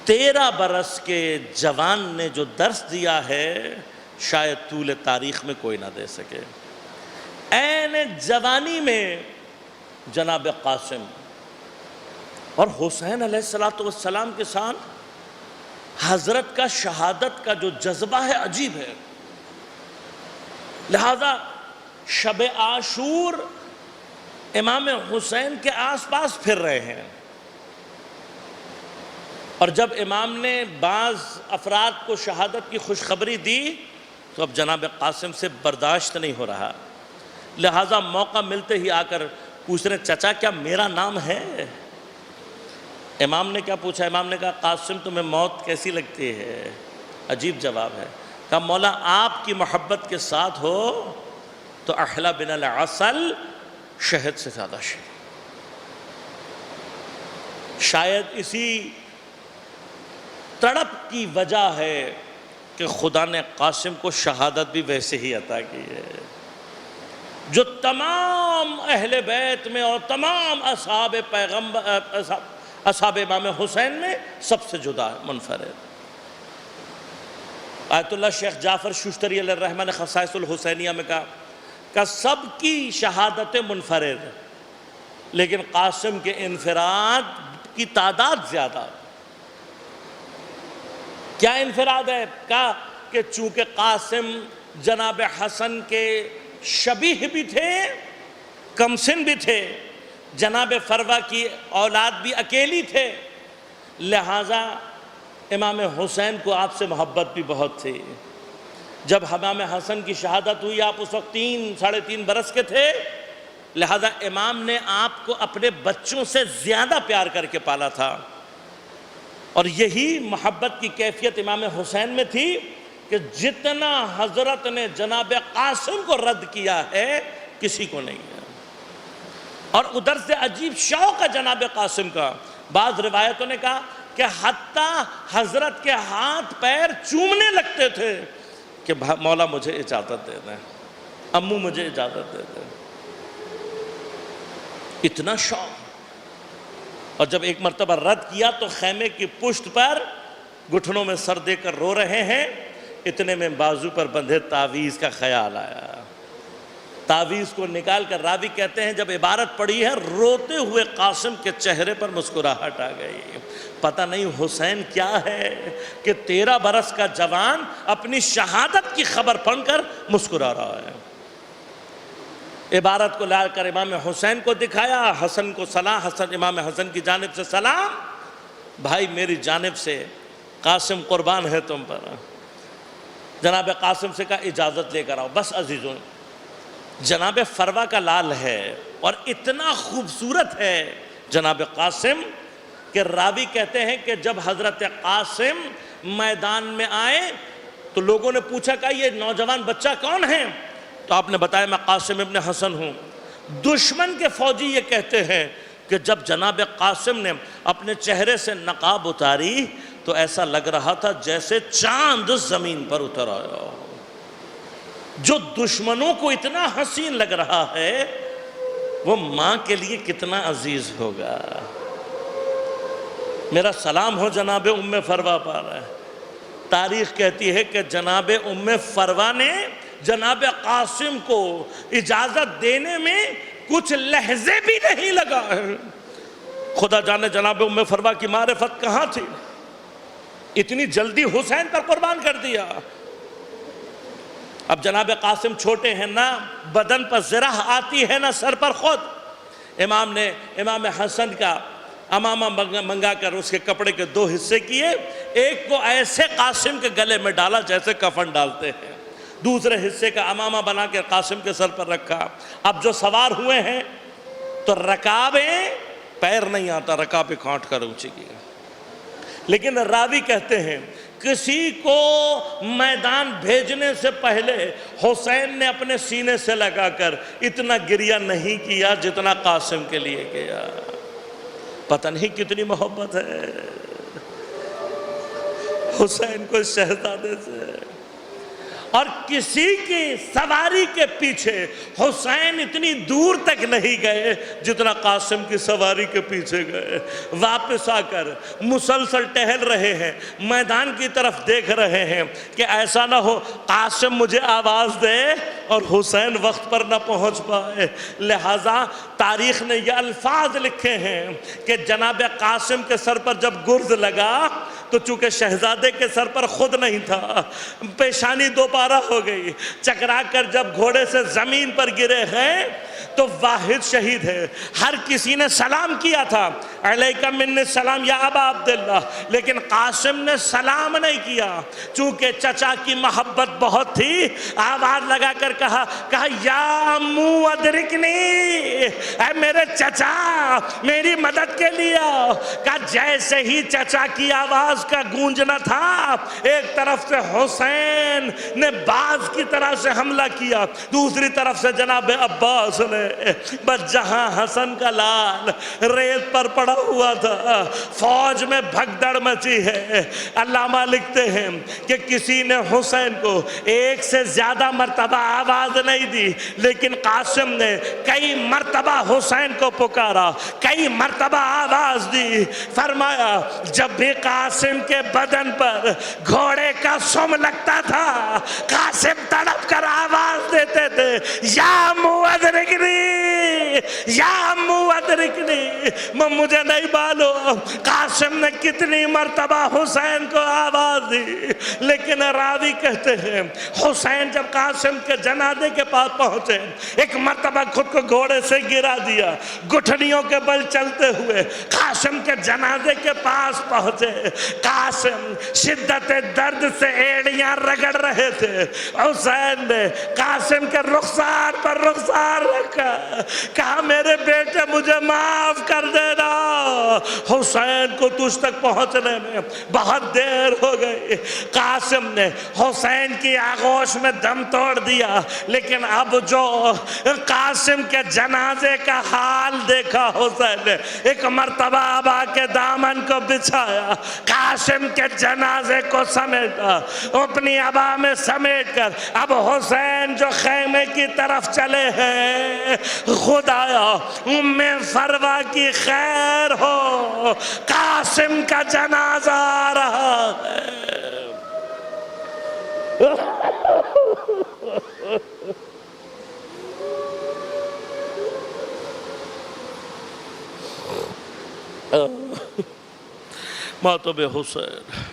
13 برس کے جوان نے جو درس دیا ہے شاید طول تاریخ میں کوئی نہ دے سکے۔ عین جوانی میں جناب قاسم اور حسین علیہ السلام کے ساتھ حضرت کا شہادت کا جو جذبہ ہے عجیب ہے۔ لہذا شب عاشور امام حسین کے آس پاس پھر رہے ہیں، اور جب امام نے بعض افراد کو شہادت کی خوشخبری دی تو اب جناب قاسم سے برداشت نہیں ہو رہا، لہذا موقع ملتے ہی آ کر پوچھ رہے چچا کیا میرا نام ہے؟ امام نے کیا پوچھا؟ امام نے کہا قاسم تمہیں موت کیسی لگتی ہے؟ عجیب جواب ہے۔ کہا مولا آپ کی محبت کے ساتھ ہو تو احلی بن العسل، شہد سے زیادہ شہد۔ شاید اسی تڑپ کی وجہ ہے کہ خدا نے قاسم کو شہادت بھی ویسے ہی عطا کی ہے جو تمام اہل بیت میں اور تمام اصحاب امام حسین میں سب سے جدا ہے، منفرد۔ آیت اللہ شیخ جعفر ششتری علیہ الرحمہ نے خصائص الحسینیہ میں کہا کہ سب کی شہادت منفرد لیکن قاسم کے انفراد کی تعداد زیادہ۔ کیا انفراد ہے؟ کہا کہ چونکہ قاسم جناب حسن کے شبیہ بھی تھے، کمسن بھی تھے، جناب فروہ کی اولاد بھی اکیلی تھے، لہٰذا امام حسین کو آپ سے محبت بھی بہت تھی۔ جب امام حسن کی شہادت ہوئی آپ اس وقت 3-3.5 برس کے تھے، لہذا امام نے آپ کو اپنے بچوں سے زیادہ پیار کر کے پالا تھا، اور یہی محبت کی کیفیت امام حسین میں تھی کہ جتنا حضرت نے جناب قاسم کو رد کیا ہے کسی کو نہیں ہے۔ اور ادھر سے عجیب شوق ہے جناب قاسم کا، بعض روایتوں نے کہا کہ حتیٰ حضرت کے ہاتھ پیر چومنے لگتے تھے کہ مولا مجھے اجازت دے دیں، امو مجھے اجازت دے دیں، اتنا شوق۔ اور جب ایک مرتبہ رد کیا تو خیمے کی پشت پر گھٹنوں میں سر دے کر رو رہے ہیں، اتنے میں بازو پر بندھے تعویذ کا خیال آیا۔ تعویذ کو نکال کر راوی کہتے ہیں جب عبارت پڑھی ہے روتے ہوئے قاسم کے چہرے پر مسکراہٹ آ گئی۔ پتہ نہیں حسین کیا ہے کہ 13 برس کا جوان اپنی شہادت کی خبر پڑھ کر مسکرا رہا ہے۔ عبارت کو لا کر امام حسین کو دکھایا، حسن کو سلام، امام حسن کی جانب سے سلام، بھائی میری جانب سے قاسم قربان ہے تم پر۔ جناب قاسم سے کہا اجازت لے کر آؤ۔ بس عزیزوں، جناب فروہ کا لال ہے اور اتنا خوبصورت ہے جناب قاسم کہ راوی کہتے ہیں کہ جب حضرت قاسم میدان میں آئے تو لوگوں نے پوچھا کہ یہ نوجوان بچہ کون ہے؟ تو آپ نے بتایا میں قاسم ابن حسن ہوں۔ دشمن کے فوجی یہ کہتے ہیں کہ جب جناب قاسم نے اپنے چہرے سے نقاب اتاری تو ایسا لگ رہا تھا جیسے چاند زمین پر اتر آیا۔ جو دشمنوں کو اتنا حسین لگ رہا ہے وہ ماں کے لیے کتنا عزیز ہوگا۔ میرا سلام ہو جناب ام فروہ پر۔ تاریخ کہتی ہے کہ جناب ام فروہ نے جناب قاسم کو اجازت دینے میں کچھ لحظے بھی نہیں لگا۔ خدا جانے جناب ام فروہ کی معرفت کہاں تھی، اتنی جلدی حسین پر قربان کر دیا۔ اب جناب قاسم چھوٹے ہیں، نہ بدن پر زرہ آتی ہے نہ سر پر خود۔ امام نے امام حسن کا امامہ منگا کر اس کے کپڑے کے 2 حصے کیے، ایک کو ایسے قاسم کے گلے میں ڈالا جیسے کفن ڈالتے ہیں، دوسرے حصے کا امامہ بنا کے قاسم کے سر پر رکھا۔ اب جو سوار ہوئے ہیں تو رکابیں، پیر نہیں آتا، رکابیں کھانٹ کر اونچی کی، لیکن راوی کہتے ہیں کسی کو میدان بھیجنے سے پہلے حسین نے اپنے سینے سے لگا کر اتنا گریہ نہیں کیا جتنا قاسم کے لیے کیا۔ پتہ نہیں کتنی محبت ہے حسین کو اس شہزادے سے، اور کسی کی سواری کے پیچھے حسین اتنی دور تک نہیں گئے جتنا قاسم کی سواری کے پیچھے گئے۔ واپس آ کر مسلسل ٹہل رہے ہیں، میدان کی طرف دیکھ رہے ہیں کہ ایسا نہ ہو قاسم مجھے آواز دے اور حسین وقت پر نہ پہنچ پائے۔ لہٰذا تاریخ نے یہ الفاظ لکھے ہیں کہ جناب قاسم کے سر پر جب گرز لگا تو چونکہ شہزادے کے سر پر خود نہیں تھا، پیشانی دوبارہ ہو گئی، چکرا کر جب گھوڑے سے زمین پر گرے ہیں تو واحد شہید ہے۔ ہر کسی نے سلام کیا تھا، علیکہ منی السلام یا ابا عبداللہ، لیکن قاسم نے سلام نہیں کیا، چونکہ چچا کی محبت بہت تھی، آواز لگا کر کہا یا امو ادرکنی، اے میرے چچا میری مدد کے لیے آؤ۔ کہا جیسے ہی چچا کی آواز کا گونجنا تھا، ایک طرف سے حسین نے باز کی طرح سے حملہ کیا، دوسری طرف سے جناب عباس نے، بس جہاں حسن کا لال ریت پر پڑا ہوا تھا فوج میں بھگدڑ مچی ہے۔ علامہ لکھتے ہیں کہ کسی نے حسین کو ایک سے زیادہ مرتبہ آواز نہیں دی، لیکن قاسم نے کئی مرتبہ حسین کو پکارا، کئی مرتبہ آواز دی۔ فرمایا جب بھی قاسم کے بدن پر گھوڑے کا سم لگتا تھا، قاسم تڑپ کر آواز دیتے تھے یا امو ادرکنی، یا امو ادرکنی۔ مجھے نہیں معلوم قاسم نے کتنی مرتبہ حسین کو آواز دی، لیکن راوی کہتے ہیں حسین جب قاسم کے جنازے کے پاس پہنچے، ایک مرتبہ خود کو گھوڑے سے گرا دیا، گھٹنیوں کے بل چلتے ہوئے قاسم کے جنازے کے پاس پہنچے۔ قاسم شدت درد سے ایڑیاں رگڑ رہے تھے، حسین نے قاسم کے رخسار پر رخسار رکھا، کہا میرے بیٹے مجھے معاف کر دینا، حسین کو تجھ تک پہنچنے میں بہت دیر ہو گئی۔ قاسم نے حسین کی آغوش میں دم توڑ دیا، لیکن اب جو قاسم کے جنازے کا حال دیکھا حسین نے، ایک مرتبہ ابا کے دامن کو بچھایا، قاسم کے جنازے کو سمیٹا، اپنی ابا میں سمیٹ کر اب حسین جو خیمے کی طرف چلے ہیں، خدایا ام فروا کی خیر ہو، قاسم کا جنازہ آ رہا ہے۔ ماتب حسین